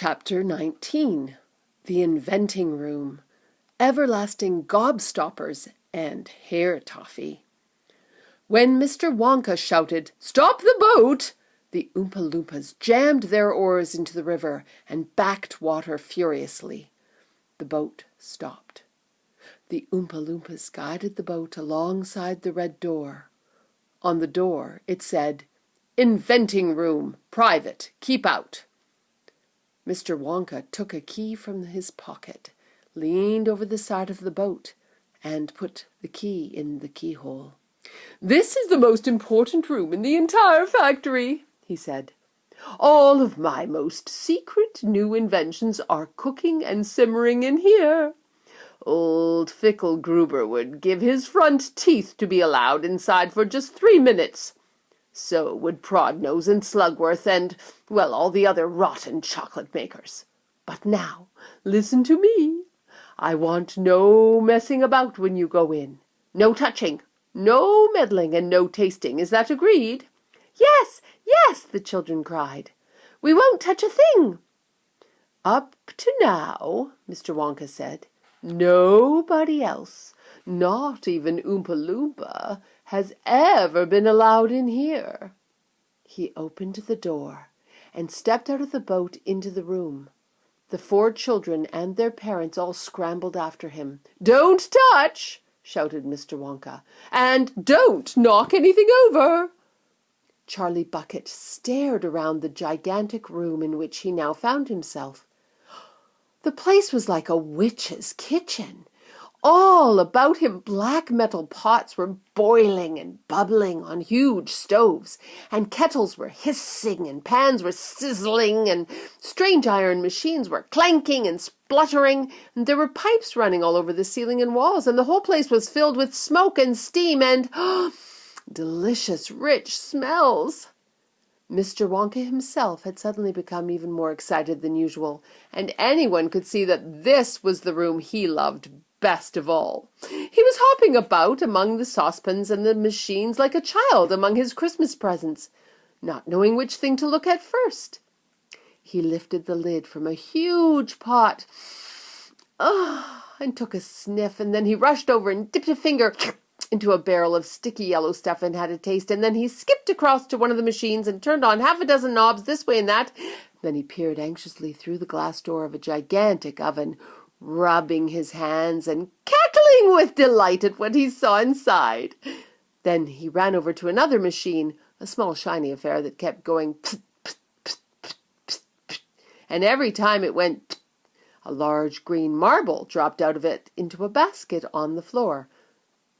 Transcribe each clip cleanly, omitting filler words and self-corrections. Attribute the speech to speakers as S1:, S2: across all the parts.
S1: Chapter 19. The Inventing Room, Everlasting Gobstoppers, and Hair Toffee. When Mr. Wonka shouted, "Stop the boat!" the Oompa Loompas jammed their oars into the river and backed water furiously. The boat stopped. The Oompa Loompas guided the boat alongside the red door. On the door it said, "Inventing Room, Private, Keep Out." Mr. Wonka took a key from his pocket, leaned over the side of the boat, and put the key in the keyhole. "This is the most important room in the entire factory," he said. "All of my most secret new inventions are cooking and simmering in here. Old Fickle Gruber would give his front teeth to be allowed inside for just 3 minutes. So would Prodnose and Slugworth and, well, all the other rotten chocolate makers. But now, listen to me. I want no messing about when you go in. No touching, no meddling, and no tasting. Is that agreed?" "Yes, yes," the children cried. "We won't touch a thing." "Up to now," Mr. Wonka said, "nobody else, not even Oompa Loompa, has ever been allowed in here." He opened the door and stepped out of the boat into the room. The 4 children and their parents all scrambled after him. "Don't touch!" shouted Mr. Wonka. "And don't knock anything over!" Charlie Bucket stared around the gigantic room in which he now found himself. The place was like a witch's kitchen. All about him black metal pots were boiling and bubbling on huge stoves, and kettles were hissing, and pans were sizzling, and strange iron machines were clanking and spluttering, and there were pipes running all over the ceiling and walls, and the whole place was filled with smoke and steam and delicious rich smells. Mr. Wonka himself had suddenly become even more excited than usual, and anyone could see that this was the room he loved best of all. He was hopping about among the saucepans and the machines like a child among his Christmas presents, not knowing which thing to look at first. He lifted the lid from a huge pot and took a sniff, and then he rushed over and dipped a finger into a barrel of sticky yellow stuff and had a taste, and then he skipped across to one of the machines and turned on half a dozen knobs this way and that. Then he peered anxiously through the glass door of a gigantic oven, rubbing his hands and cackling with delight at what he saw inside. Then he ran over to another machine, a small shiny affair that kept going pst, pst, pst, pst, pst, pst, and every time it went pst, a large green marble dropped out of it into a basket on the floor.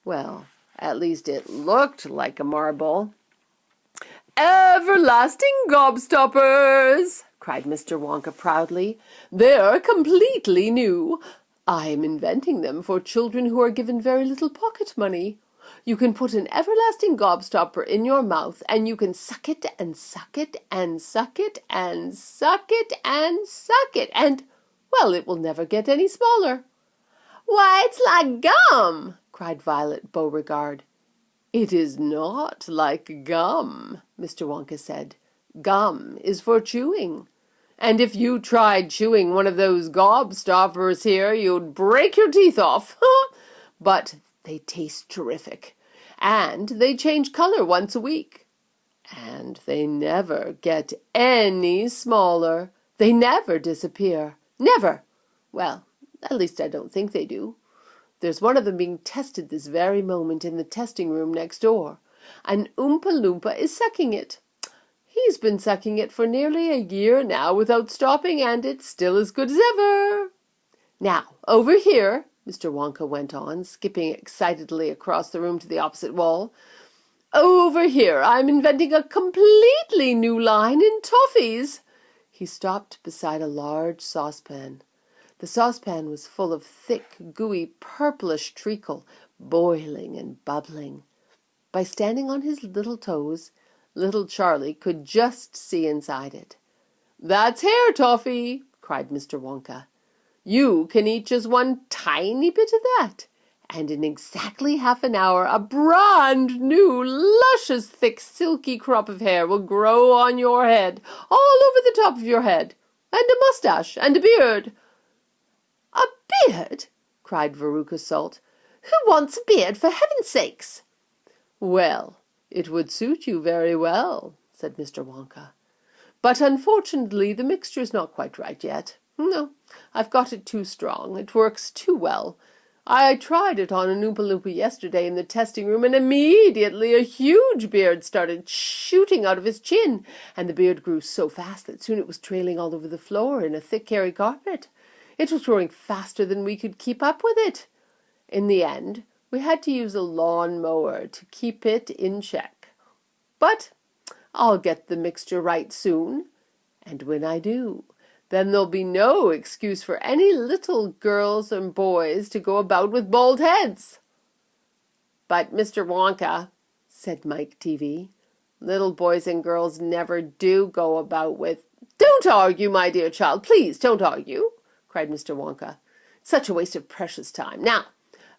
S1: Well, at least it looked like a marble. "Everlasting Gobstoppers!" cried Mr. Wonka proudly. "They're completely new. I'm inventing them for children who are given very little pocket money. You can put an everlasting gobstopper in your mouth, and you can suck it and suck it and suck it and suck it and suck it, and, well, it will never get any smaller." "Why, it's like gum!" cried Violet Beauregard. "It is not like gum," Mr. Wonka said. "Gum is for chewing. And if you tried chewing one of those gobstoppers here, you'd break your teeth off. But they taste terrific, and they change color once a week. And they never get any smaller. They never disappear. Never. Well, at least I don't think they do. There's one of them being tested this very moment in the testing room next door. An Oompa Loompa is sucking it. He's been sucking it for nearly a year now without stopping, and it's still as good as ever. Now, over here," Mr. Wonka went on, skipping excitedly across the room to the opposite wall, "over here I'm inventing a completely new line in toffees." He stopped beside a large saucepan. The saucepan was full of thick, gooey, purplish treacle, boiling and bubbling. By standing on his little toes, little Charlie could just see inside it. "That's hair toffee!" cried Mr. Wonka. "You can eat just one tiny bit of that, and in exactly half an hour a brand new, luscious, thick, silky crop of hair will grow on your head, all over the top of your head. and a moustache, and a beard." "A beard?" cried Veruca Salt. "Who wants a beard, for heaven's sakes?" "Well, it would suit you very well," said Mr. Wonka. "But unfortunately the mixture's not quite right yet. No, I've got it too strong. It works too well. I tried it on an Oompa Loompa yesterday in the testing room, and immediately a huge beard started shooting out of his chin, and the beard grew so fast that soon it was trailing all over the floor in a thick, hairy carpet. It was growing faster than we could keep up with it. In the end, we had to use a lawn mower to keep it in check. But I'll get the mixture right soon, and when I do, then there'll be no excuse for any little girls and boys to go about with bald heads." "But, Mr. Wonka," said Mike Teavee, "little boys and girls never do go about with—" "Don't argue, my dear child, please don't argue," cried Mr. Wonka. "Such a waste of precious time. Now,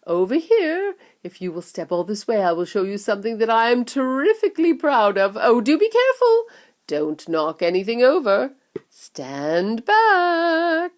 S1: over here, if you will step all this way, I will show you something that I am terrifically proud of. Oh, do be careful. Don't knock anything over. Stand back."